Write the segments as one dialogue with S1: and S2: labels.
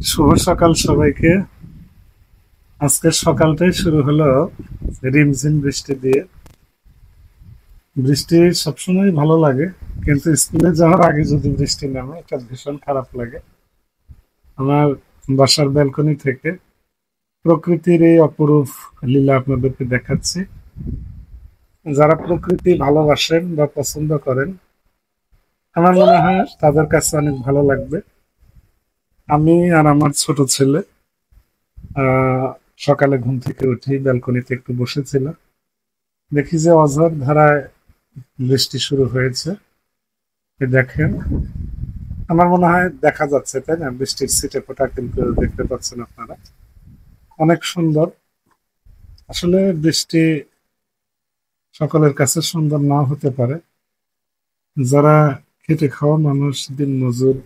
S1: শুভ সকাল সবাইকে। আজকের সকালটাই শুরু হলো রিমঝিম বৃষ্টি দিয়ে। বৃষ্টি সবসময় ভালো লাগে, কিন্তু স্কুলে যাওয়ার আগে যদি বৃষ্টি নামে এটা ভীষণ খারাপ লাগে। আমার বাসার ব্যালকনি থেকে প্রকৃতির এই অপরূপ লীলা আপনাদেরকে দেখাচ্ছি। যারা প্রকৃতি ভালোবাসেন বা পছন্দ করেন, আমার মনে হয় তাদের কাছে অনেক ভালো লাগবে। আমি আর আমার ছোট ছেলে আহ সকালে ঘুম থেকে উঠে ব্যালকনিতে একটু বসেছিলাম। দেখি যে অঝোর ধারায় বৃষ্টি শুরু হয়েছে। এই দেখেন, আমার মনে হয় দেখা যাচ্ছে, তাই না? বৃষ্টির ছিটে ফোঁটা কিন্তু দেখতে পাচ্ছেন আপনারা, অনেক সুন্দর। আসলে বৃষ্টি সকলের কাছে সুন্দর নাও হতে পারে। যারা খেটে খাওয়া মানুষ, দিন মজুর,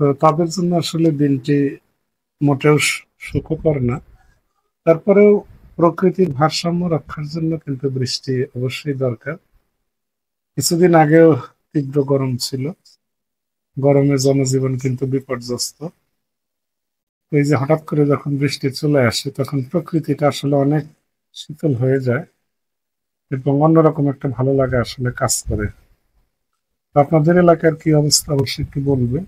S1: তো তাদের জন্য আসলে দিনটি মোটেও সুখকর না। তারপরেও প্রকৃতির ভারসাম্য রক্ষার জন্য কিন্তু বৃষ্টি অবশ্যই দরকার। কিছুদিন আগেও তীব্র গরম ছিল, গরমে জনজীবন কিন্তু বিপর্যস্ত। এই যে হঠাৎ করে যখন বৃষ্টি চলে আসে তখন প্রকৃতিটা আসলে অনেক শীতল হয়ে যায় এবং অন্যরকম একটা ভালো লাগা আসলে কাজ করে। তো আপনাদের এলাকার কি অবস্থা অবশ্যই একটু বলবে।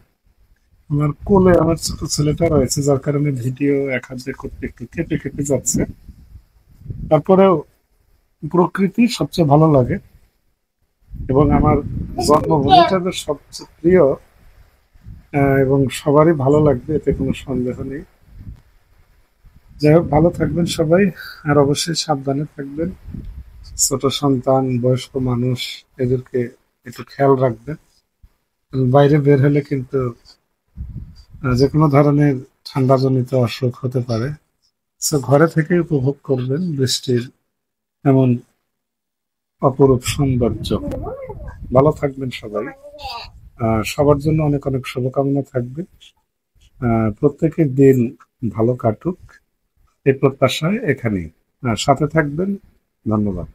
S1: আমার কোলে আমার ছোট ছেলেটা রয়েছে, যার কারণে ভিডিও এক হাত দিয়ে করতে একটু কেটে কেটে যাচ্ছে। তারপরেও প্রকৃতি সবচেয়ে ভালো লাগে এবং আমার জন্মভূমিটা যে সবচেয়ে প্রিয়, এবং সবারই ভালো লাগবে এতে কোনো সন্দেহ নেই। যাই হোক, ভালো থাকবেন সবাই, আর অবশ্যই সাবধানে থাকবেন। ছোট সন্তান, বয়স্ক মানুষ, এদেরকে একটু খেয়াল রাখবেন। বাইরে বের হলে কিন্তু যে কোনো ধরনের ঠান্ডাজনিত অসুখ হতে পারে। সো ঘরে থেকে উপভোগ করবেন বৃষ্টির এমন অপরূপ সৌন্দর্য। ভালো থাকবেন সবাই। সবার জন্য অনেক অনেক শুভকামনা থাকবে। প্রত্যেকের দিন ভালো কাটুক, এই প্রত্যাশায় এখানেই সাথে থাকবেন। ধন্যবাদ।